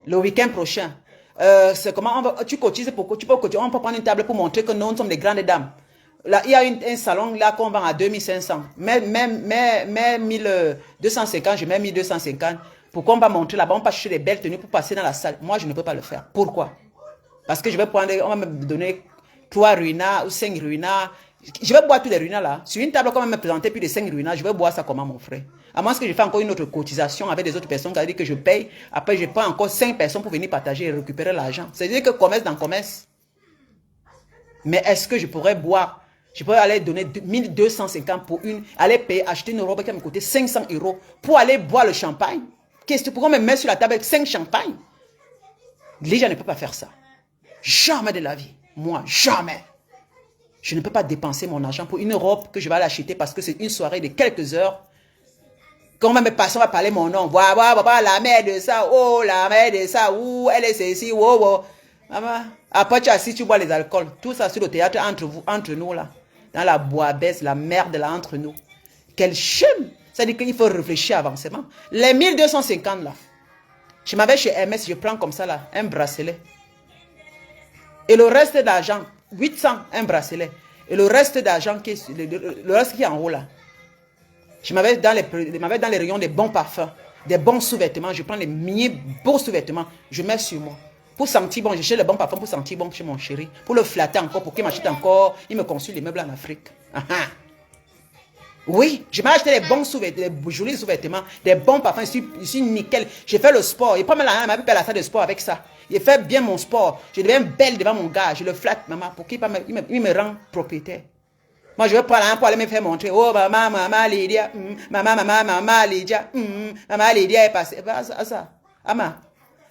le week-end prochain. C'est comment tu cotises pour tu peux cotiser, on peut prendre une table pour montrer que nous sommes des grandes dames. Là, il y a un salon là qu'on vend à 2500. Mais 1250, je mets 1250. Pourquoi on va montrer là-bas, on va chercher des belles tenues pour passer dans la salle. Moi, je ne peux pas le faire. Pourquoi? Parce que je vais prendre, on va me donner 3 ruinards ou 5 ruinards. Je vais boire tous les ruinards là. Sur une table, quand on va me présenter plus de 5 ruinards, je vais boire ça comment, mon frère? À moins que je fasse encore une autre cotisation avec des autres personnes qui disent que je paye. Après, je prends encore 5 personnes pour venir partager et récupérer l'argent. C'est-à-dire que commerce dans commerce. Mais est-ce que je pourrais boire? Je pourrais aller donner 1250 pour aller payer, acheter une robe qui va me coûter 500 € pour aller boire le champagne. Qu'est-ce que pourquoi me mettre sur la table avec 5 champagnes? Les gens ne peuvent pas faire ça. Jamais de la vie. Moi, jamais. Je ne peux pas dépenser mon argent pour une robe que je vais aller acheter parce que c'est une soirée de quelques heures. Quand on va me passer, on va parler mon nom. Voilà, la mère de ça. Oh, la mère de ça. Ouh, elle est ceci. Oh, oh. Maman. Après, tu assis, tu bois les alcools. Tout ça sur le théâtre entre vous, entre nous là. Dans la bois-baisse, la merde là entre nous. Quel chum. Ça dit qu'il faut réfléchir avancement. Les 1250 là. Je m'avais chez MS, je prends comme ça là, un bracelet. Et le reste d'argent, 800, un bracelet. Et le reste d'argent, le reste qui est en haut là. Je m'avais dans les rayons des bons parfums, des bons sous-vêtements. Je prends les beaux sous-vêtements, je mets sur moi. Pour sentir bon, je cherche les bons parfums pour sentir bon chez mon chéri. Pour le flatter encore, pour qu'il m'achète encore. Il me consulte les meubles en Afrique. Oui, je m'ai acheté les bons sous-vêtements, des jolis sous-vêtements, des bons parfums. Je suis nickel. J'ai fait le sport. Il prend la main, il m'appelle la salle de sport avec ça. Il fait bien mon sport. Je deviens belle devant mon gars. Je le flatte, maman, pour qu'il me rend propriétaire. Moi, je vais prendre la main pour aller me faire montrer. Oh, maman, Lydia. Maman, Lydia. Maman, Lydia est passée. Ça. Ama.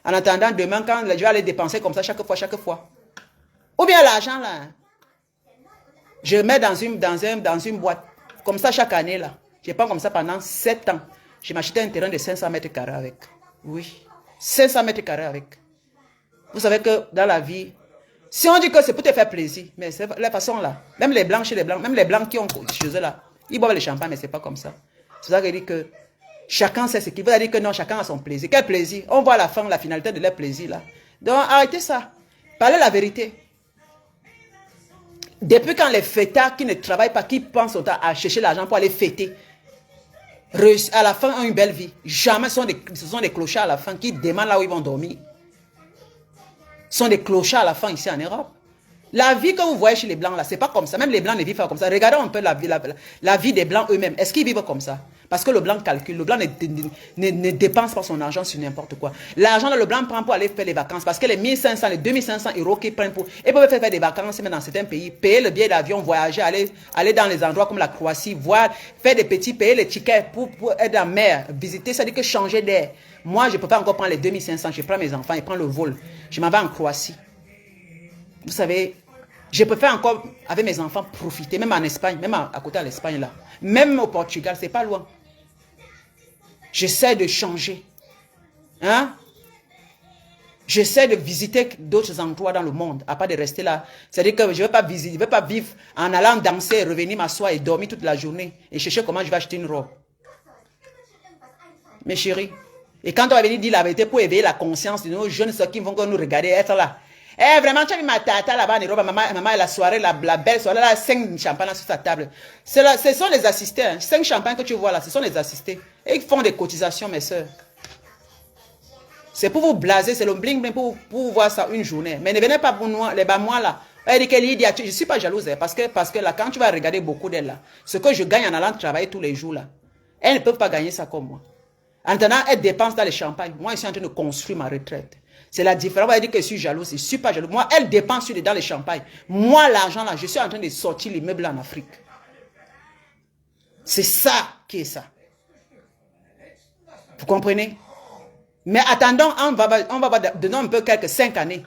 En attendant, demain, quand je vais aller dépenser comme ça chaque fois. Ou bien l'argent, là. Je mets dans une boîte. Comme ça, chaque année, là. Je prends comme ça pendant 7 ans. Je m'achetais un terrain de 500 mètres carrés avec. Oui. 500 mètres carrés avec. Vous savez que dans la vie, si on dit que c'est pour te faire plaisir, mais c'est la façon là. Même les blancs chez les blancs, même les blancs qui ont chez eux là, ils boivent le champagne, mais c'est pas comme ça. C'est ça que dit que chacun sait ce qu'il veut dire que non, chacun a son plaisir. Quel plaisir? On voit la fin, la finalité de leur plaisir là. Donc arrêtez ça. Parlez la vérité. Depuis quand les fêtards qui ne travaillent pas, qui pensent à chercher l'argent pour aller fêter, à la fin ont une belle vie. Jamais ce sont des clochards à la fin qui demandent là où ils vont dormir. Ce sont des clochards à la fin ici en Europe. La vie que vous voyez chez les Blancs là, c'est pas comme ça. Même les Blancs ne vivent pas comme ça. Regardez un peu la vie des Blancs eux-mêmes. Est-ce qu'ils vivent comme ça? Parce que le Blanc calcule. Le Blanc ne dépense pas son argent sur n'importe quoi. L'argent, le Blanc prend pour aller faire les vacances. Parce que les 1500, les 2500 € qu'ils prennent pour... Ils peuvent faire des vacances même dans certains pays. Payer le billet d'avion, voyager, aller dans les endroits comme la Croatie, voir, faire des petits, payer les tickets pour être en mer, visiter, ça dit que changer d'air. Moi, je ne peux pas encore prendre les 2500. Je prends mes enfants et prends le vol. Je m'en vais en Croatie. Vous savez, je peux faire encore, avec mes enfants, profiter, même en Espagne, même à côté de l'Espagne là. Même au Portugal, c'est pas loin. J'essaie de changer. Hein? J'essaie de visiter d'autres endroits dans le monde, à part de rester là. C'est-à-dire que je ne vais pas visiter, je ne vais pas vivre en allant danser, revenir m'asseoir et dormir toute la journée et chercher comment je vais acheter une robe. Mes chéris. Et quand on va venir dire la vérité pour éveiller la conscience de nos jeunes ceux qui vont nous regarder être là. Eh, vraiment, tu as vu ma tata là-bas en Europe, maman, la soirée, la belle soirée, là, 5 champagnes sur sa table. Ce sont les assistés, hein. 5 champagnes que tu vois là, ce sont les assistés. Et ils font des cotisations, mes soeurs. C'est pour vous blaser, c'est le bling bling pour vous voir ça une journée. Mais ne venez pas pour nous, les bas moi là. Elle dit que Lydia, je ne suis pas jalouse, hein, parce que là, quand tu vas regarder beaucoup d'elles là, ce que je gagne en allant travailler tous les jours là, elles ne peuvent pas gagner ça comme moi. En attendant, elles dépensent dans les champagnes. Moi, je suis en train de construire ma retraite. C'est la différence. Elle dit que je suis jalouse. Je ne suis pas jalouse. Moi, elle dépense dans les champagnes. Moi, l'argent là, je suis en train de sortir les meubles en Afrique. C'est ça qui est ça. Vous comprenez? Mais attendons, on va donner un peu quelques 5 années.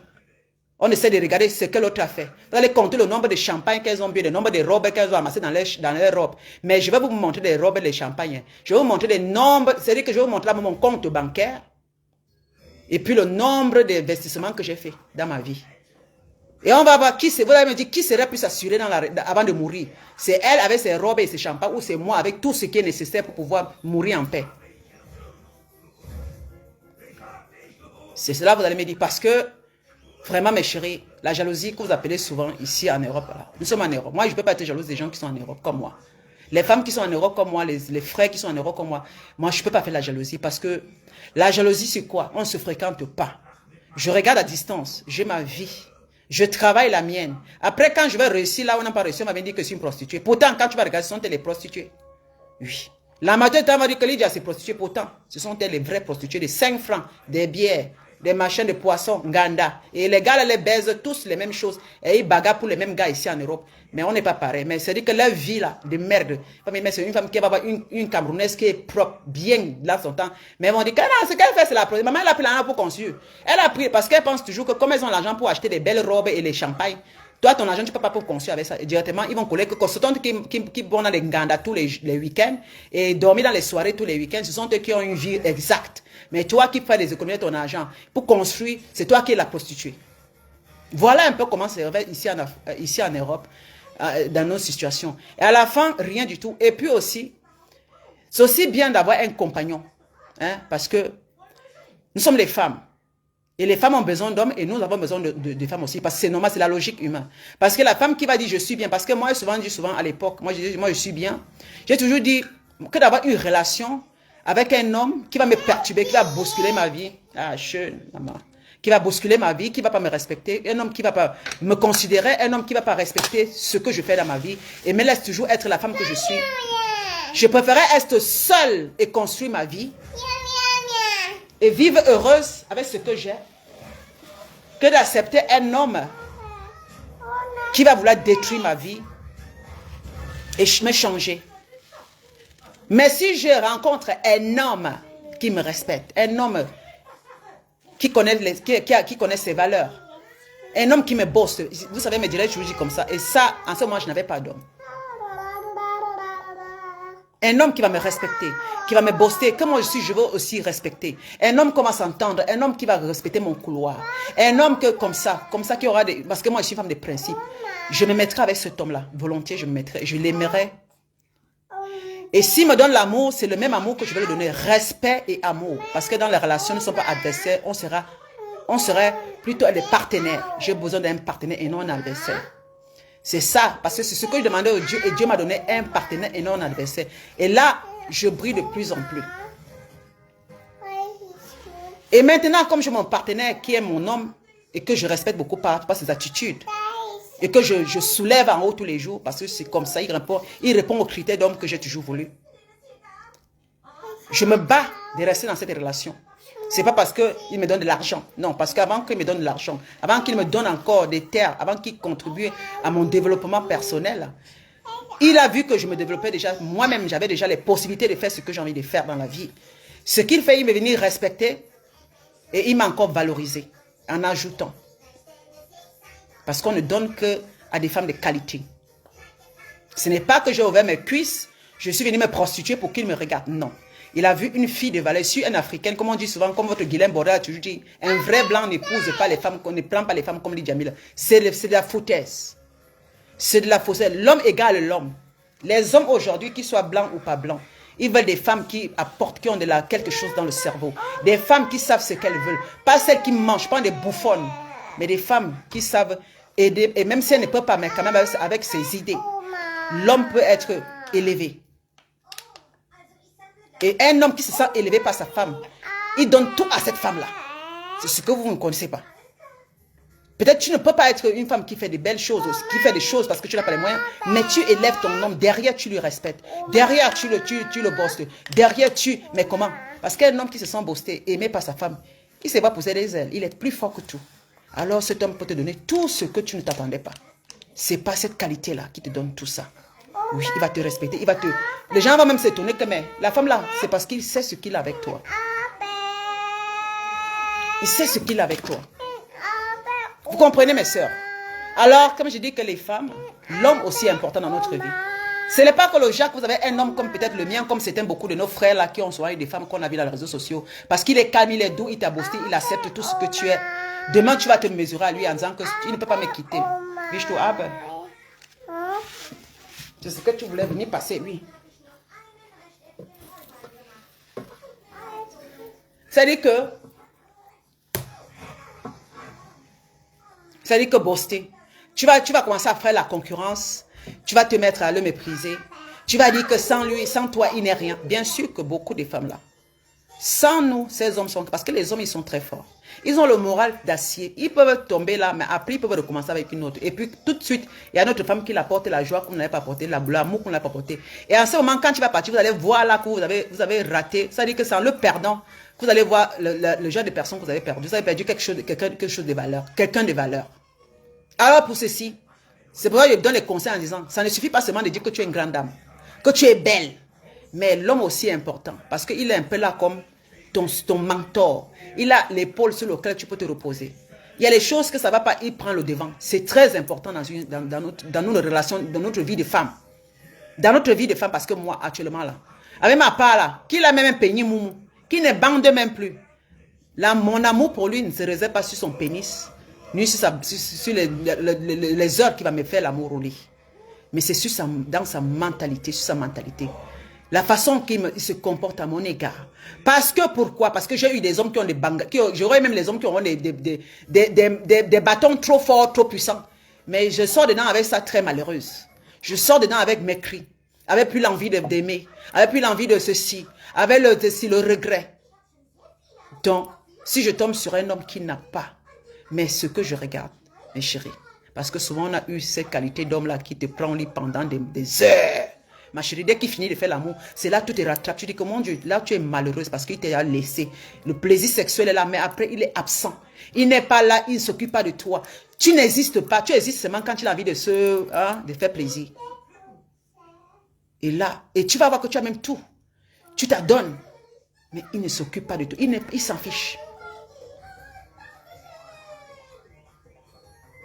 On essaie de regarder ce que l'autre a fait. Vous allez compter le nombre de champagnes qu'elles ont bu, le nombre de robes qu'elles ont amassées dans leurs robes. Mais je vais vous montrer les robes et les champagnes. Je vais vous montrer les nombres. C'est-à-dire que je vais vous montrer mon compte bancaire. Et puis le nombre d'investissements que j'ai fait dans ma vie. Et on va voir qui c'est. Vous allez me dire qui serait plus assuré avant de mourir. C'est elle avec ses robes et ses champagnes ou c'est moi avec tout ce qui est nécessaire pour pouvoir mourir en paix. C'est cela que vous allez me dire. Parce que, vraiment, mes chéris, la jalousie que vous appelez souvent ici en Europe, là, nous sommes en Europe. Moi, je ne peux pas être jalouse des gens qui sont en Europe comme moi. Les femmes qui sont en Europe comme moi, les frères qui sont en Europe comme moi, je ne peux pas faire la jalousie parce que la jalousie, c'est quoi? On ne se fréquente pas. Je regarde à distance, j'ai ma vie. Je travaille la mienne. Après, quand je vais réussir là où on n'a pas réussi, on va me dire que je suis une prostituée. Pourtant, quand tu vas regarder, ce sont les prostituées. Oui. La majorité de temps, on va dire que Lydia, c'est prostituée. Pourtant, ce sont les vraies prostituées de 5 francs, des bières, des machins de poissons, Ganda. Et les gars, là, les baisent tous les mêmes choses. Et ils bagarrent pour les mêmes gars ici en Europe. Mais on n'est pas pareil. Mais c'est-à-dire que leur vie, là, de merde. C'est une femme qui va avoir une Camerounaise qui est propre, bien, là, son temps. Mais ils vont dire que non, ce qu'elle fait, c'est la prostituée. Maman, elle a pris l'argent pour construire. Elle a pris, parce qu'elle pense toujours que comme elles ont l'argent pour acheter des belles robes et les champagnes, toi, ton argent, tu ne peux pas pour construire avec ça. Et directement, ils vont coller que ce sont eux qui vont dans les Nganda tous les week-ends et dormir dans les soirées tous les week-ends. Ce sont eux qui ont une vie exacte. Mais toi qui fais les économies de ton argent pour construire, c'est toi qui es la prostituée. Voilà un peu comment c'est ici en Europe, dans nos situations. Et à la fin, rien du tout. Et puis aussi, c'est aussi bien d'avoir un compagnon. Hein, parce que nous sommes les femmes. Et les femmes ont besoin d'hommes et nous avons besoin de femmes aussi. Parce que c'est normal, c'est la logique humaine. Parce que la femme qui va dire je suis bien, parce que moi, je dis souvent à l'époque, moi je suis bien. J'ai toujours dit que d'avoir une relation avec un homme qui va me perturber, qui va bousculer ma vie. Ah, jeune, maman. Qui va bousculer ma vie, qui ne va pas me respecter. Un homme qui ne va pas me considérer, un homme qui ne va pas respecter ce que je fais dans ma vie. Et me laisse toujours être la femme que je suis. Je préférais être seule et construire ma vie. Et vivre heureuse avec ce que j'ai. Que d'accepter un homme qui va vouloir détruire ma vie et me changer. Mais si je rencontre un homme qui me respecte, un homme qui connaît, qui connaît ses valeurs, un homme qui me bosse, vous savez, me dirait, je vous dis comme ça, et ça, en ce moment, je n'avais pas d'homme. Un homme qui va me respecter, qui va me bosser, comme moi je suis, je veux aussi respecter. Un homme qui va s'entendre, un homme qui va respecter mon couloir. Un homme que, comme ça qui aura des... Parce que moi je suis femme de principe. Je me mettrai avec cet homme-là, volontiers, je l'aimerai. Et s'il me donne l'amour, c'est le même amour que je vais lui donner, respect et amour. Parce que dans les relations, nous ne sommes pas adversaires, on serait plutôt des partenaires. J'ai besoin d'un partenaire et non un adversaire. C'est ça, parce que c'est ce que je demandais au Dieu, et Dieu m'a donné un partenaire et non un adversaire. Et là, je brille de plus en plus. Et maintenant, comme j'ai mon partenaire qui est mon homme, et que je respecte beaucoup par ses attitudes, et que je soulève en haut tous les jours, parce que c'est comme ça, il répond aux critères d'homme que j'ai toujours voulu. Je me bats de rester dans cette relation. C'est pas parce qu'il me donne de l'argent. Non, parce qu'avant qu'il me donne de l'argent, avant qu'il me donne encore des terres, avant qu'il contribue à mon développement personnel, il a vu que je me développais déjà, moi-même, j'avais déjà les possibilités de faire ce que j'ai envie de faire dans la vie. Ce qu'il fait, il me venir respecter et il m'a encore valorisé en ajoutant. Parce qu'on ne donne que à des femmes de qualité. Ce n'est pas que j'ai ouvert mes cuisses, je suis venu me prostituer pour qu'il me regarde. Non. Il a vu une fille de valeur, sur une africaine, comme on dit souvent, comme votre Guilain Borda a toujours dit, un vrai blanc n'épouse pas les femmes, ne prend pas les femmes comme dit Jamila. C'est de la foutaise. C'est de la foutaise. L'homme égale l'homme. Les hommes aujourd'hui, qu'ils soient blancs ou pas blancs, ils veulent des femmes qui apportent, qui ont quelque chose dans le cerveau. Des femmes qui savent ce qu'elles veulent. Pas celles qui mangent, pas des bouffonnes, mais des femmes qui savent aider. Et même si elles ne peuvent pas, mais quand même avec ses idées, l'homme peut être élevé. Et un homme qui se sent élevé par sa femme, il donne tout à cette femme-là. C'est ce que vous ne connaissez pas. Peut-être tu ne peux pas être une femme qui fait des belles choses, qui fait des choses parce que tu n'as pas les moyens, mais tu élèves ton homme, derrière tu lui respectes, derrière tu le bosses, derrière tu... Mais comment? Parce qu'un homme qui se sent bossé, aimé par sa femme, il ne sait pas pousser des ailes, il est plus fort que tout. Alors cet homme peut te donner tout ce que tu ne t'attendais pas. Ce n'est pas cette qualité-là qui te donne tout ça. Oui, il va te respecter, il va te... Les gens vont même s'étonner que, mais la femme là, c'est parce qu'il sait ce qu'il a avec toi. Il sait ce qu'il a avec toi. Vous comprenez, mes sœurs? Alors, comme je dis que les femmes, l'homme aussi est important dans notre vie. Ce n'est pas que le Jacques, vous avez un homme comme peut-être le mien, comme certains beaucoup de nos frères là qui ont soigné des femmes qu'on a vues dans les réseaux sociaux. Parce qu'il est calme, il est doux, il t'a boosté, il accepte tout ce que tu es. Demain, tu vas te mesurer à lui en disant que tu ne peux pas me quitter. Biche-toi, ah ben. C'est ce que tu voulais venir passer, oui. C'est-à-dire que C'est-à-dire que boster. Tu vas commencer à faire la concurrence. Tu vas te mettre à le mépriser. Tu vas dire que sans lui, sans toi, il n'est rien. Bien sûr que beaucoup de femmes là, sans nous, ces hommes sont... Parce que les hommes, ils sont très forts. Ils ont le moral d'acier. Ils peuvent tomber là, mais après, ils peuvent recommencer avec une autre. Et puis, tout de suite, il y a notre femme qui apporte la joie qu'on n'avait pas apporté, l'amour qu'on n'a pas apporté. Et en ce moment, quand tu vas partir, vous allez voir là que vous avez raté. C'est-à-dire que c'est en le perdant, vous allez voir le genre de personne que vous avez perdu. Vous avez perdu quelque chose de valeur. Quelqu'un de valeur. Alors, pour ceci, c'est pour ça que je donne les conseils en disant, ça ne suffit pas seulement de dire que tu es une grande dame, que tu es belle. Mais l'homme aussi est important, parce qu'il est un peu là comme ton mentor. Il a l'épaule sur laquelle tu peux te reposer. Il y a les choses que ça ne va pas, il prend le devant. C'est très important dans nos relations, dans notre vie de femme. Dans notre vie de femme, parce que moi, actuellement là, avec ma part là, qui l'a même un pénis moumou, qui ne bande même plus. Là, mon amour pour lui ne se réserve pas sur son pénis, ni sur les heures qu'il va me faire l'amour au lit. Mais c'est dans sa mentalité, sur sa mentalité. La façon qu'il se comporte à mon égard. Parce que, pourquoi? Parce que j'ai eu des hommes qui ont des bangas, j'aurais même les hommes qui auront des bâtons trop forts, trop puissants. Mais je sors dedans avec ça très malheureuse. Je sors dedans avec mes cris, avec plus l'envie d'aimer, avec plus l'envie de ceci, avec le regret. Donc, si je tombe sur un homme qui n'a pas, mais ce que je regarde, mes chéris, parce que souvent on a eu ces qualités d'homme-là qui te prend au lit pendant des heures. Ma chérie, dès qu'il finit de faire l'amour, c'est là que tu te rattrapes. Tu dis que mon Dieu, là tu es malheureuse parce qu'il t'a laissé. Le plaisir sexuel est là, mais après il est absent. Il n'est pas là, il ne s'occupe pas de toi. Tu n'existes pas, tu existes seulement quand tu as envie de faire plaisir. Et là, et tu vas voir que tu as même tout. Tu t'adonnes, mais il ne s'occupe pas de toi. Il s'en fiche.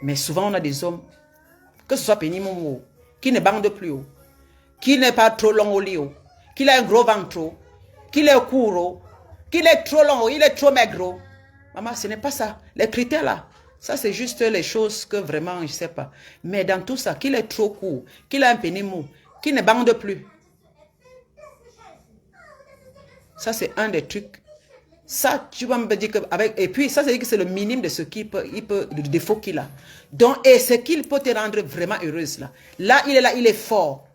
Mais souvent on a des hommes, que ce soit pénimomo, qui ne bandent plus haut, qui n'est pas trop long au lit, qu'il a un gros ventre, qu'il est court, qu'il est trop long, il est trop maigre. Maman, ce n'est pas ça. Les critères là, ça c'est juste les choses que vraiment, je ne sais pas. Mais dans tout ça, qu'il est trop court, qu'il a un pénis mou, qu'il ne bande plus. Ça c'est un des trucs. Ça, tu vas me dire que et puis ça, c'est que c'est le minimum de ce le défaut qu'il a. Donc, et ce qu'il peut te rendre vraiment heureuse là. Là, il est fort.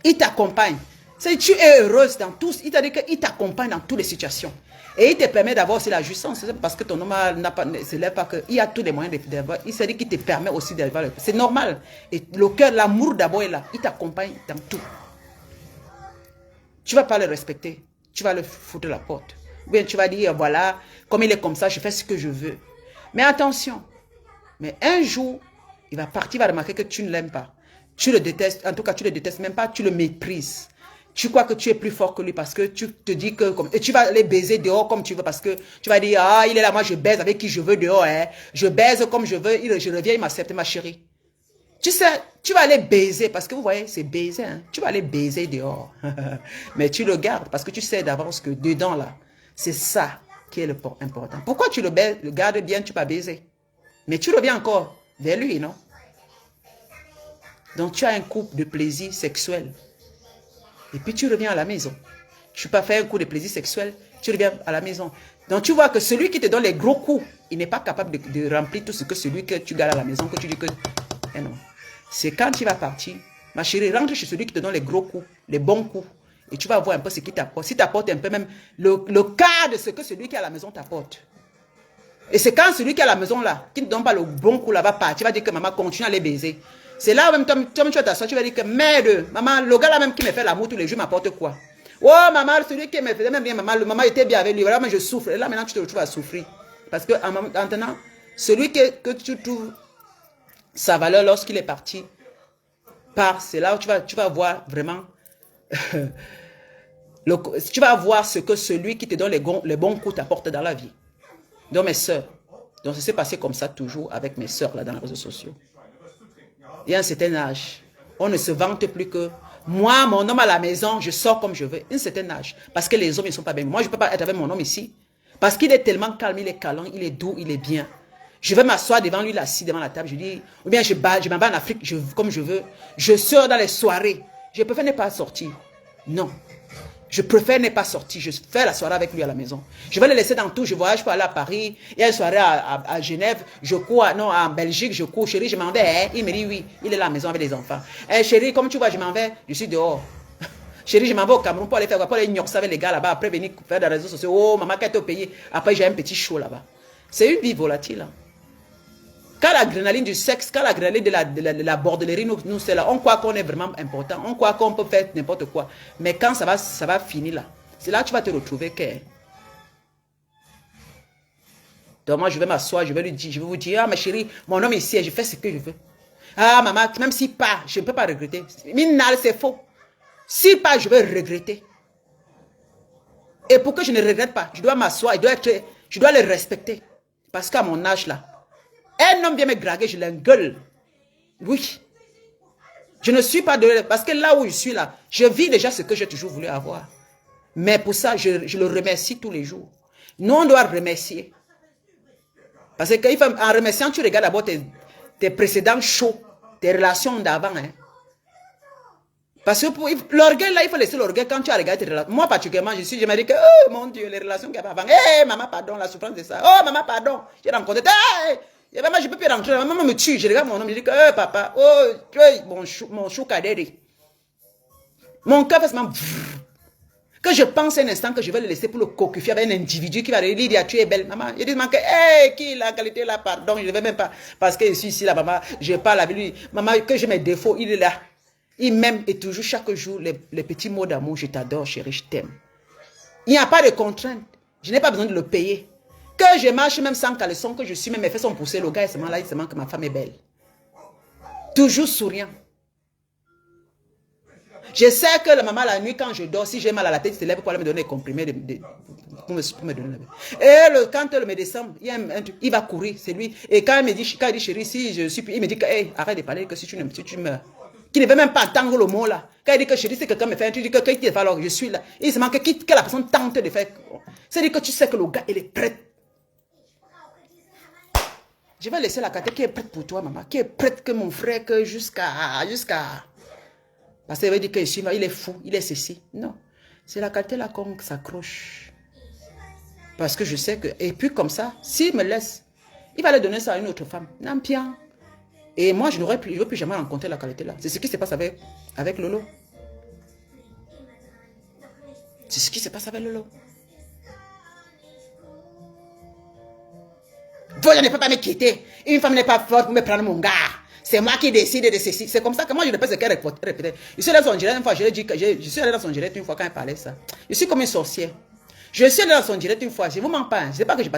Il t'accompagne. Tu es heureuse dans tous. Il t'a dit qu'il t'accompagne dans toutes les situations. Et il te permet d'avoir aussi la jouissance. Parce que ton homme ne se lève pas qu'il y a tous les moyens d'avoir. Il s'est dit qu'il te permet aussi d'avoir. C'est normal. Et le cœur, l'amour d'abord est là. Il t'accompagne dans tout. Tu ne vas pas le respecter. Tu vas le foutre à la porte. Ou bien tu vas dire, voilà, comme il est comme ça, je fais ce que je veux. Mais attention. Mais un jour, il va partir, il va remarquer que tu ne l'aimes pas. Tu le détestes, en tout cas tu le détestes même pas, tu le méprises. Tu crois que tu es plus fort que lui parce que tu te dis que... Et tu vas aller baiser dehors comme tu veux parce que tu vas dire, ah il est là, moi je baise avec qui je veux dehors. Hein. Je baise comme je veux, je reviens, il m'accepte ma chérie. Tu sais, tu vas aller baiser parce que vous voyez, c'est baiser. Hein. Tu vas aller baiser dehors. Mais tu le gardes parce que tu sais d'avance que dedans là, c'est ça qui est le point important. Pourquoi tu le gardes bien, tu vas baiser? Mais tu reviens encore vers lui, non? Donc, tu as un couple de plaisir sexuel. Et puis, tu reviens à la maison. Tu peux pas faire un coup de plaisir sexuel, tu reviens à la maison. Donc, tu vois que celui qui te donne les gros coups, il n'est pas capable de remplir tout ce que celui que tu gardes à la maison, que tu dis que... Eh non. C'est quand tu vas partir, ma chérie, rentre chez celui qui te donne les gros coups, les bons coups. Et tu vas voir un peu ce qu'il t'apporte. Si t'apporte un peu même le quart de ce que celui qui est à la maison t'apporte. Et c'est quand celui qui est à la maison là, qui ne donne pas le bon coup là, va partir, tu vas dire que maman continue à les baiser. C'est là où même toi tu vas t'asseoir, tu vas dire que merde, maman, le gars là même qui me fait l'amour tous les jours m'apporte quoi? Oh maman, celui qui me faisait même bien, maman était bien avec lui, voilà, mais je souffre. Et là maintenant tu te retrouves à souffrir. Parce que maintenant, celui que tu trouves sa valeur lorsqu'il est parti, c'est là où tu vas voir vraiment, tu vas voir ce que celui qui te donne les bons coups t'apporte dans la vie. Donc mes soeurs, donc ça s'est passé comme ça toujours avec mes soeurs là dans les réseaux sociaux. Il y a un certain âge, on ne se vante plus que moi, mon homme à la maison, je sors comme je veux. Un certain âge, parce que les hommes ils sont pas bien. Moi je ne peux pas être avec mon homme ici, parce qu'il est tellement calme, il est câlin, il est doux, il est bien. Je vais m'asseoir devant lui, assis devant la table, je dis, ou bien je m'en vais en Afrique comme je veux. Je sors dans les soirées, je préfère ne pas sortir. Non. Je préfère ne pas sortir. Je fais la soirée avec lui à la maison. Je vais le laisser dans tout. Je voyage pour aller à Paris. Il y a une soirée à Genève. Je cours, non, en Belgique, je cours. Chérie, je m'en vais. Hein? Il me dit oui. Il est à la maison avec les enfants. Chérie, comme tu vois, je m'en vais. Je suis dehors. Chérie, je m'en vais au Cameroun pour aller faire quoi? Pour aller ignorer avec les gars là-bas. Après, venir faire des réseaux sociaux. Oh, maman, qu'elle t'a payé. Après, j'ai un petit show là-bas. C'est une vie volatile. Hein? Quand l'adrénaline du sexe, quand l'adrénaline de la bordellerie, nous c'est là. On croit qu'on est vraiment important. On croit qu'on peut faire n'importe quoi. Mais quand ça va finir là, c'est là que tu vas te retrouver que... Donc moi, je vais m'asseoir, je vais lui dire, je vais vous dire, ah ma chérie, mon homme est ici, je fais ce que je veux. Ah maman, même s'il part, je ne peux pas regretter. Minal, c'est faux. S'il part, je vais regretter. Et pour que je ne regrette pas, je dois m'asseoir, je dois le respecter. Parce qu'à mon âge là, un homme vient me draguer, je l'engueule. Oui. Je ne suis pas de... Parce que là où je suis là, je vis déjà ce que j'ai toujours voulu avoir. Mais pour ça, je le remercie tous les jours. Nous, on doit remercier. Parce qu'en remerciant, tu regardes d'abord tes précédents shows, tes relations d'avant. Hein. Parce que l'orgueil, là, il faut laisser l'orgueil quand tu as regardé tes relations. Moi, particulièrement, je me dis que, oh mon Dieu, les relations qu'il y avait avant. Hé, maman, pardon, la souffrance de ça. Oh, maman, pardon. J'ai rencontré. Hey, je ne peux plus rentrer. Maman me tue. Je regarde mon homme. Je dis que, oh, papa, oh, mon chou cadéré. Mon cœur fait seulement. Que je pense un instant que je vais le laisser pour le coquifier avec un individu qui va lui dire, tu es belle, maman. Il dit, que, hey, qui la qualité là, pardon, je ne vais même pas. Parce que je suis ici, là, maman, je parle avec lui. Maman, que j'ai mes défauts, il est là. Il m'aime et toujours, chaque jour, les petits mots d'amour, je t'adore, chérie, je t'aime. Il n'y a pas de contrainte. Je n'ai pas besoin de le payer. Que je marche même sans caleçon, que je suis même, mes fesses sont poussées, le gars, il se ment là, il se ment que ma femme est belle. Toujours souriant. Je sais que la maman, la nuit, quand je dors, si j'ai mal à la tête, il se lève pour aller me donner des comprimés pour me donner la... Et quand le médecin, il va courir, c'est lui. Et quand il me dit, chérie, si je suis... Il me dit que, hey, arrête de parler, que si tu meurs. Qui ne veut même pas entendre le mot là. Quand il dit que chérie, si quelqu'un me fait un truc, il dit que alors je suis là. Il se manque que la personne tente de faire. C'est-à-dire que tu sais que le gars, il est prêt. Je vais laisser la carte qui est prête pour toi, maman. Qui est prête que mon frère, que jusqu'à... Parce qu'il veut dire que il est fou, il est ceci. Non. C'est la qualité là qu'on s'accroche. Parce que je sais que... Et puis comme ça, s'il me laisse, il va le donner ça à une autre femme. Non, bien. Et moi, je ne veux plus jamais rencontrer la qualité là. C'est ce qui se passe avec Lolo. C'est ce qui se passe avec Lolo. Vous ne pouvez pas me quitter. Une femme n'est pas forte pour me prendre mon gars. C'est moi qui décide de ceci. C'est comme ça que moi, je ne sais pas ce qu'elle répétait. Je suis allé dans son direct une fois, je suis allé dans son direct une fois quand elle parlait ça. Je suis comme une sorcière. Je suis allé dans son direct une fois, je ne vous mens pas, je ne sais pas que je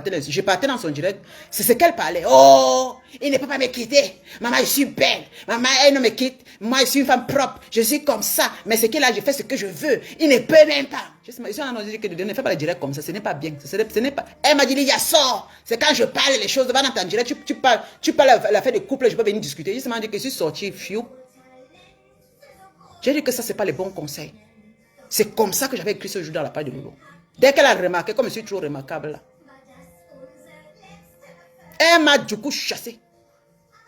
partais dans son direct, c'est ce qu'elle parlait. Oh, il ne peut pas me quitter. Maman, je suis belle. Maman, elle ne me quitte. Moi, je suis une femme propre. Je suis comme ça. Mais ce qu'elle a, je fais ce que je veux. Il ne peut même pas. Je suis en train de dire que ne fais pas le direct comme ça. Ce n'est pas bien. Ce n'est pas... Elle m'a dit, il y a sort. C'est quand je parle les choses, va dans ton direct, tu parles l'affaire de couple, je peux venir discuter. Je m'a dit que je suis sortie, fiou. J'ai dit que ça, ce n'est pas le bon conseil. C'est comme ça que j'avais écrit ce jour dans la page de Lolo. Dès qu'elle a remarqué, comme je suis trop remarquable là, elle m'a du coup chassé.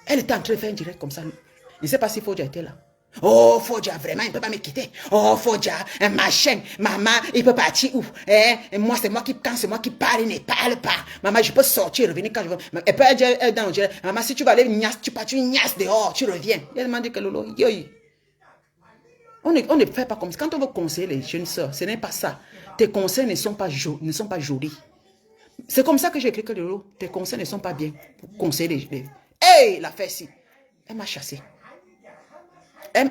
Elle était en train de faire un direct comme ça. Je ne sais pas si Fodja était là. Oh, Fodja, vraiment, il ne peut pas me quitter. Oh, Fodja, machin, maman, il peut partir où? Et moi, c'est moi qui, quand c'est moi qui parle, il ne parle pas. Maman, je peux sortir, revenir quand je veux. Elle peut être dans le direct. Maman, si tu vas aller, tu pars, tu niasses dehors, tu reviens. Elle m'a dit que Lolo, on ne fait pas comme ça. Quand on veut conseiller les jeunes soeurs, ce n'est pas ça. Tes conseils ne sont pas jolis. C'est comme ça que j'ai écrit que Lolo, tes conseils ne sont pas bien pour conseiller les... Hey, la fait ci. Elle m'a chassé.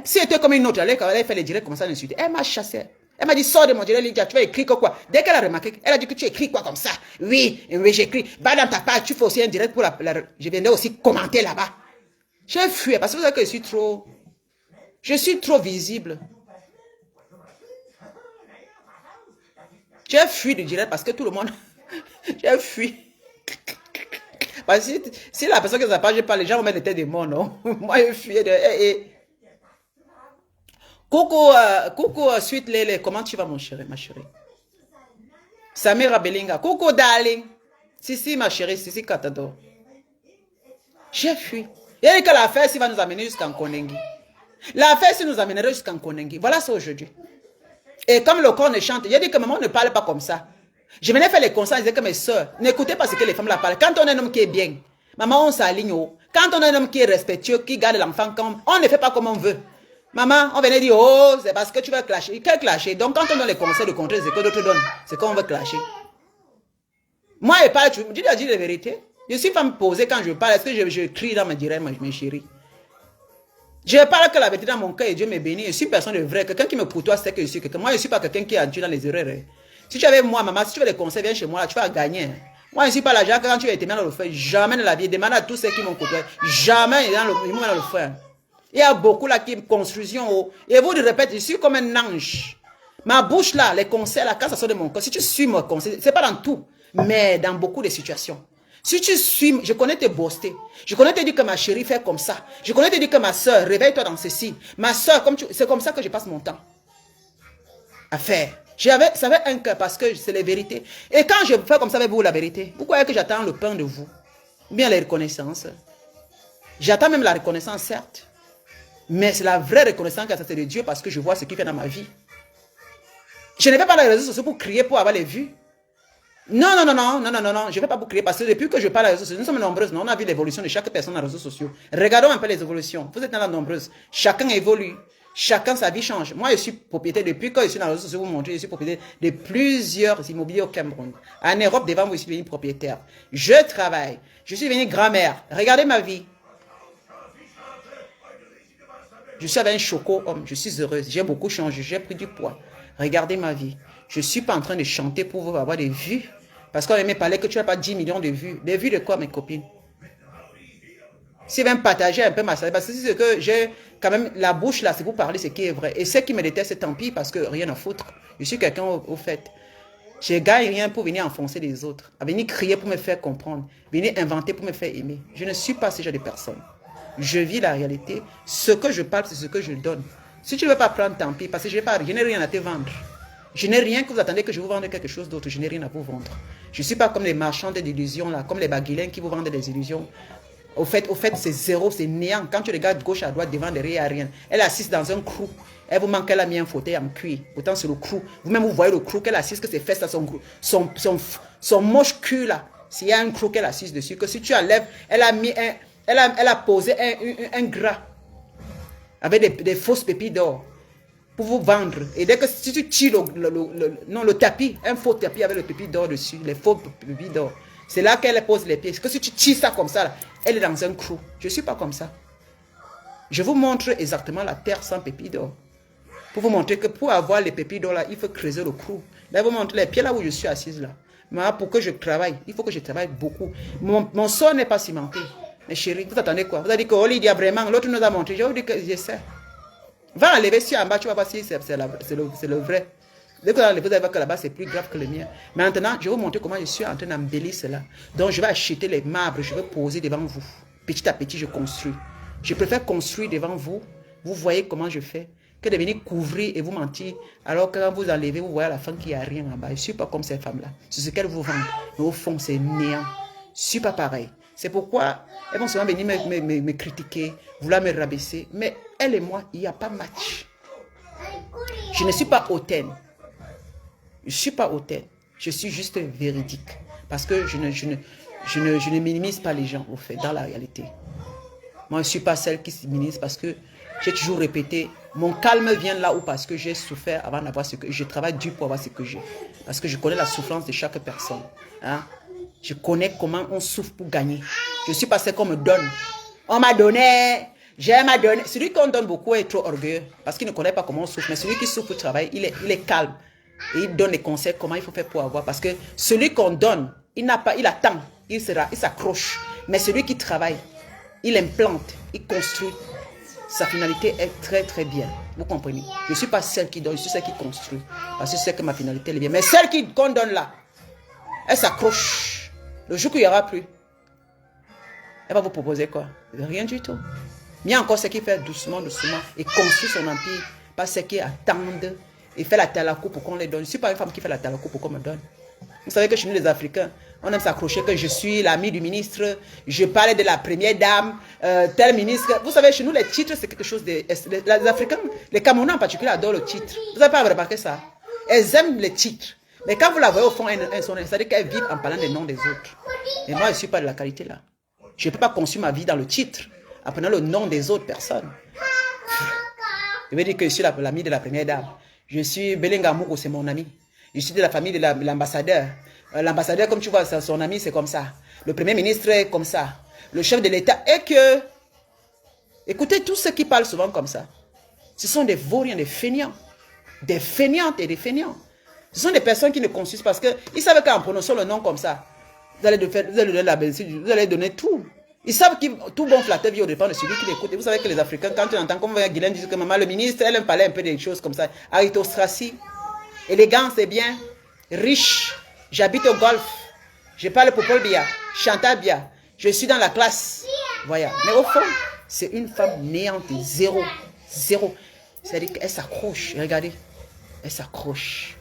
Si elle était comme une autre, elle fait les directs comme ça, l'insulter. Elle m'a chassé. Elle m'a dit, sors de mon direct, Lydia, tu vas écrire quoi? Dès qu'elle a remarqué, elle a dit que tu écris quoi comme ça? Oui, j'écris. Va dans ta page, tu fais aussi un direct pour je viendrai aussi commenter là-bas. J'ai fui parce que vous savez que je suis trop visible. J'ai fui du direct parce que tout le monde... J'ai fui. Parce que si la personne qui ne sait pas, je parle, les gens vont mettre des têtes de mort, non? Moi, je fuis de... Coucou, suite Lele. Comment tu vas, mon chéri, ma chérie? Samira Belinga. Coucou, darling. Si, ma chérie, si, Katador. J'ai fui. Il y a que la fête, va nous amener jusqu'en Konengi. La fête, nous amènerait jusqu'en Konengi. Voilà ça aujourd'hui. Et comme le corps ne chante, j'ai dit que maman ne parle pas comme ça. Je venais faire les conseils, je disais que mes soeurs, n'écoutez pas ce que les femmes là parlent. Quand on a un homme qui est bien, maman, on s'aligne. Quand on a un homme qui est respectueux, qui garde l'enfant comme, on ne fait pas comme on veut. Maman, on venait dire, oh, c'est parce que tu vas clasher. Quel clasher? Donc quand on donne les conseils de contrôle, c'est que d'autres donnent. C'est qu'on veut clasher. Moi, je parle, tu dis la vérité. Je suis femme posée quand je parle. Est-ce que je crie dans ma directe, mes chéris? Je parle que la vérité dans mon cœur et Dieu me bénit. Je suis personne de vrai. Quelqu'un qui me côtoie, c'est que je suis quelqu'un. Moi, je ne suis pas quelqu'un qui a tué dans les erreurs. Si tu avais moi, maman, si tu veux des conseils, viens chez moi, là, tu vas gagner. Moi, je ne suis pas l'argent quand tu as été mal dans le feu. Jamais de la vie. Demande à tous ceux qui m'ont côtoyé. Jamais ils m'ont dans le feu. Il y a beaucoup là qui me construction. Et vous le répétez, je suis comme un ange. Ma bouche là, les conseils là, quand ça sort de mon corps, si tu suis mon conseil, c'est pas dans tout, mais dans beaucoup de situations. Si tu suis, je connais tes boostés. Je connais te dire que ma chérie fait comme ça. Je connais te dire que ma soeur, réveille-toi dans ceci. Ma soeur, c'est comme ça que je passe mon temps à faire. Ça avait un cœur parce que c'est la vérité. Et quand je fais comme ça avec vous, la vérité, vous croyez que j'attends le pain de vous? Bien la reconnaissance. J'attends même la reconnaissance, certes. Mais c'est la vraie reconnaissance que c'est de Dieu parce que je vois ce qu'il fait dans ma vie. Je ne vais pas dans les réseaux sociaux pour crier, pour avoir les vues. Non, je ne vais pas vous crier parce que depuis que je parle à réseaux sociaux, nous sommes nombreuses, non? On a vu l'évolution de chaque personne dans les réseaux sociaux. Regardons un peu les évolutions. Vous êtes dans la nombreuse. Chacun évolue. Chacun, sa vie change. Moi, je suis propriétaire, depuis que je suis dans les réseaux sociaux, vous montrez, je suis propriétaire de plusieurs immobiliers au Cameroun. En Europe, devant vous, je suis devenu propriétaire. Je travaille. Je suis devenu grand-mère. Regardez ma vie. Je suis avec un choco homme. Je suis heureuse. J'ai beaucoup changé. J'ai pris du poids. Regardez ma vie. Je ne suis pas en train de chanter pour vous avoir des vues. Parce qu'on aimait parler que tu n'as pas 10 millions de vues. Des vues de quoi, mes copines? Si même partager un peu ma salle, parce que c'est que j'ai quand même la bouche là, c'est pour parler ce qui est vrai. Et ceux qui me détestent, c'est tant pis parce que rien à foutre. Je suis quelqu'un au fait. Je ne gagne rien pour venir enfoncer les autres, à venir crier pour me faire comprendre, venir inventer pour me faire aimer. Je ne suis pas ce genre de personne. Je vis la réalité. Ce que je parle, c'est ce que je donne. Si tu ne veux pas prendre, tant pis, parce que je n'ai rien à te vendre. Je n'ai rien que vous attendez que je vous vende quelque chose d'autre. Je n'ai rien à vous vendre. Je ne suis pas comme les marchands d'illusions, là, comme les baguilins qui vous vendent des illusions. Au fait c'est zéro, c'est néant. Quand tu regardes gauche à droite, devant, derrière, il n'y a rien. Elle est assise dans un crew. Elle vous manque, elle a mis un fauteuil en cuir. Pourtant, c'est le crew. Vous-même, vous voyez le crew qu'elle assise, que ses fesses, son moche cul, là. S'il y a un crew qu'elle assise dessus, que si tu enlèves, elle a posé un gras avec des fausses pépites d'or pour vous vendre. Et dès que si tu tires le tapis, un faux tapis avec le pépi d'or dessus, les faux pépites d'or, c'est là qu'elle pose les pieds. Que si tu tires ça comme ça, là, elle est dans un crew. Je ne suis pas comme ça. Je vous montre exactement la terre sans pépites d'or. Pour vous montrer que pour avoir les pépites d'or là, il faut creuser le crew. Là, je vous montre les pieds là où je suis assise là. Mais pour que je travaille, il faut que je travaille beaucoup. Mon sol n'est pas cimenté. Mais chérie, vous attendez quoi? Vous avez dit que Lydia vraiment, l'autre nous a montré. Je vous dis que je sais. Va enlever si en bas, tu vas voir si c'est le vrai. Dès que vous allez voir que là-bas, c'est plus grave que le mien. Mais maintenant, je vais vous montrer comment je suis en train d'embellir cela. Donc, je vais acheter les marbres, je vais poser devant vous. Petit à petit, je construis. Je préfère construire devant vous. Vous voyez comment je fais. Que de venir couvrir et vous mentir. Alors que quand vous enlevez, vous voyez à la fin qu'il n'y a rien en bas. Je ne suis pas comme ces femmes-là. C'est ce qu'elles vous vendent. Mais au fond, c'est néant. Je ne suis pas pareil. C'est pourquoi elles vont souvent venir me critiquer, vouloir me rabaisser. Mais elle et moi, il n'y a pas match. Je ne suis pas hautaine. Je ne suis pas hautaine. Je suis juste véridique. Parce que je ne minimise pas les gens, au fait, dans la réalité. Moi, je ne suis pas celle qui se minimise parce que j'ai toujours répété, mon calme vient là où parce que j'ai souffert avant d'avoir ce que je travaille dur pour avoir ce que j'ai. Parce que je connais la souffrance de chaque personne. Hein? Je connais comment on souffre pour gagner. Je ne suis pas celle qu'on me donne. On m'a donné, j'ai m'a donné. Celui qu'on donne beaucoup est trop orgueilleux parce qu'il ne connaît pas comment on souffre. Mais celui qui souffre pour travailler, il est calme. Et il donne les conseils comment il faut faire pour avoir. Parce que celui qu'on donne, il attend, il s'accroche. Mais celui qui travaille, il implante, il construit. Sa finalité est très très bien. Vous comprenez? Je ne suis pas celle qui donne, je suis celle qui construit. Parce que je sais que ma finalité est bien. Mais celle qu'on donne là, elle s'accroche. Le jour qu'il n'y aura plus, elle va vous proposer quoi? Rien du tout. Mais encore ce qui fait doucement, doucement et construit son empire. Pas ceux qui attendent et fait la talakou pour qu'on les donne. Je ne suis pas une femme qui fait la talakou pour qu'on me donne. Vous savez que chez nous les Africains, on aime s'accrocher que je suis l'ami du ministre, je parle de la première dame, tel ministre. Vous savez, chez nous, les titres, c'est quelque chose de... Les Africains, les Camerounais en particulier, adorent le titre. Vous n'avez pas remarqué ça? Elles aiment les titres. Mais quand vous la voyez au fond, c'est-à-dire qu'elles vivent en parlant des noms des autres. Et moi, je ne suis pas de la qualité là. Je ne peux pas construire ma vie dans le titre, en prenant le nom des autres personnes. Je veux dire que je suis l'ami de la première dame. Je suis Belenga Mouko, c'est mon ami. Je suis de la famille de l'ambassadeur. L'ambassadeur, comme tu vois, son ami, c'est comme ça. Le premier ministre est comme ça. Le chef de l'État est que... Écoutez, tous ceux qui parlent souvent comme ça, ce sont des vauriens, des fainéants. Des fainéantes et des fainéants. Ce sont des personnes qui ne construisent parce qu'ils savent qu'en prononçant le nom comme ça, vous allez donner la belle, vous allez donner tout. Ils savent que tout bon flatteur vit au dépend de celui qui l'écoute. Et vous savez que les Africains, quand tu entends, comme Guylaine dit que maman, le ministre, elle aime parler un peu des choses comme ça. Aristocratie, élégance et bien, riche, j'habite au golf, je parle pour Paul Biya, Chantal Biya, je suis dans la classe. Voilà. Mais au fond, c'est une femme néante, zéro. Zéro. C'est-à-dire qu'elle s'accroche. Regardez, elle s'accroche.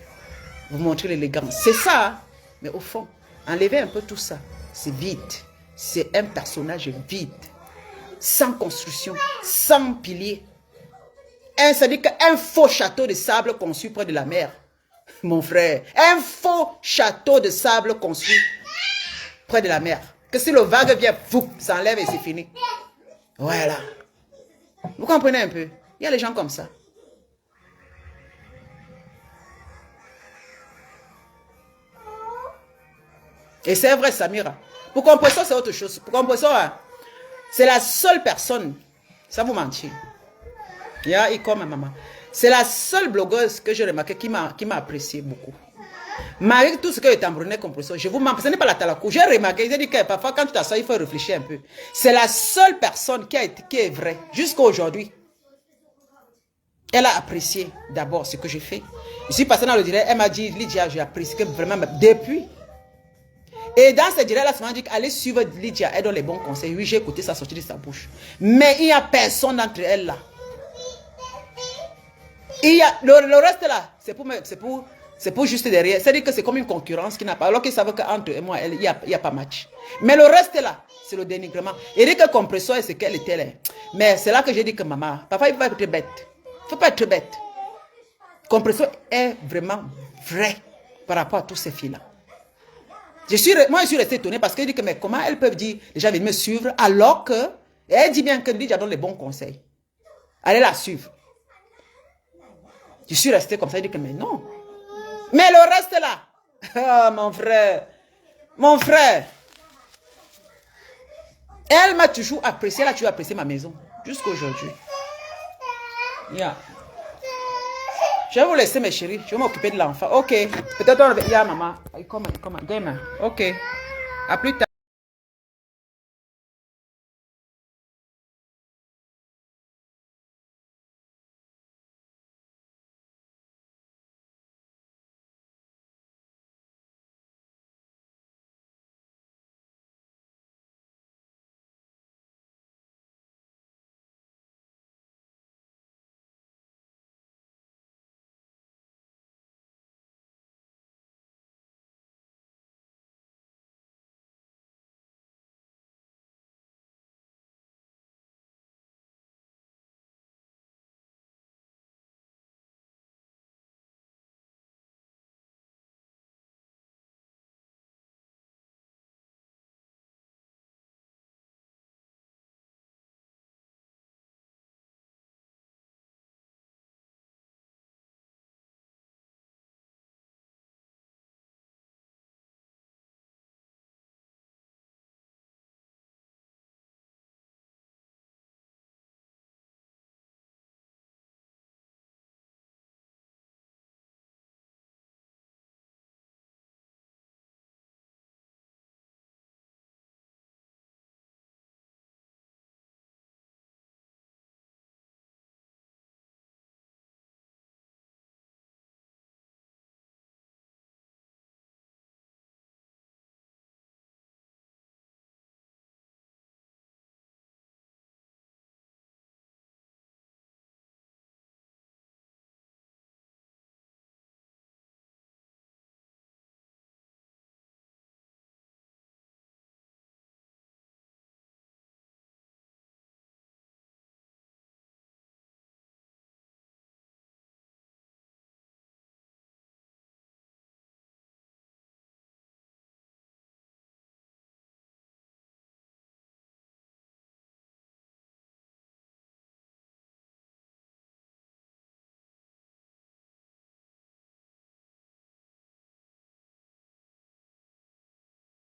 Vous montrez l'élégance. C'est ça. Hein? Mais au fond, enlevez un peu tout ça. C'est vide. C'est un personnage vide. Sans construction. Sans pilier. C'est-à-dire qu'un faux château de sable construit près de la mer. Mon frère. Un faux château de sable construit près de la mer. Que si le vague vient, ça enlève et c'est fini. Voilà. Vous comprenez un peu? Il y a les gens comme ça. Et c'est vrai, Samira. Pour Compressor, c'est autre chose. Pour Compressor, c'est la seule personne, ça vous mentir. Il y a comme maman. C'est la seule blogueuse que j'ai remarqué qui m'a apprécié beaucoup. Malgré tout ce que est embrouillé Compressor, je vous mens, ce n'est pas la talakou. J'ai remarqué, j'ai dit que parfois quand tu t'assois, il faut réfléchir un peu. C'est la seule personne qui est vraie, jusqu'à aujourd'hui. Elle a apprécié d'abord ce que j'ai fait. Je suis passé dans le direct, elle m'a dit, Lydia, j'ai apprécié vraiment depuis. Et dans ce direct, elle m'a dit allez suivre Lydia, elle donne les bons conseils. Oui, j'ai écouté ça sortir de sa bouche. Mais il n'y a personne d'entre elles là. Il y a, le reste là, c'est pour juste derrière. C'est-à-dire que c'est comme une concurrence qui n'a pas. Alors qu'ils savent qu'entre moi, il n'y a pas match. Mais le reste là, c'est le dénigrement. Et dit que Compressor, c'est qu'elle était là. Mais c'est là que j'ai dit que maman, papa, il faut pas être bête. Il ne faut pas être bête. Compressor est vraiment vrai par rapport à tous ces filles-là. Moi, je suis resté étonné parce qu'elle dit que mais comment elles peuvent dire les gens viennent me suivre alors que elle dit bien que Lydia donne les bons conseils. Allez la suivre. Je suis resté comme ça, elle dit que mais non. Mais le reste là, ah, mon frère, elle m'a toujours apprécié, elle a toujours apprécié ma maison jusqu'à aujourd'hui. Yeah. Je vais vous laisser, mes chéris. Je vais m'occuper de l'enfant. Ok. Peut-être on va... Yeah, maman. Come on. Ok. À plus tard.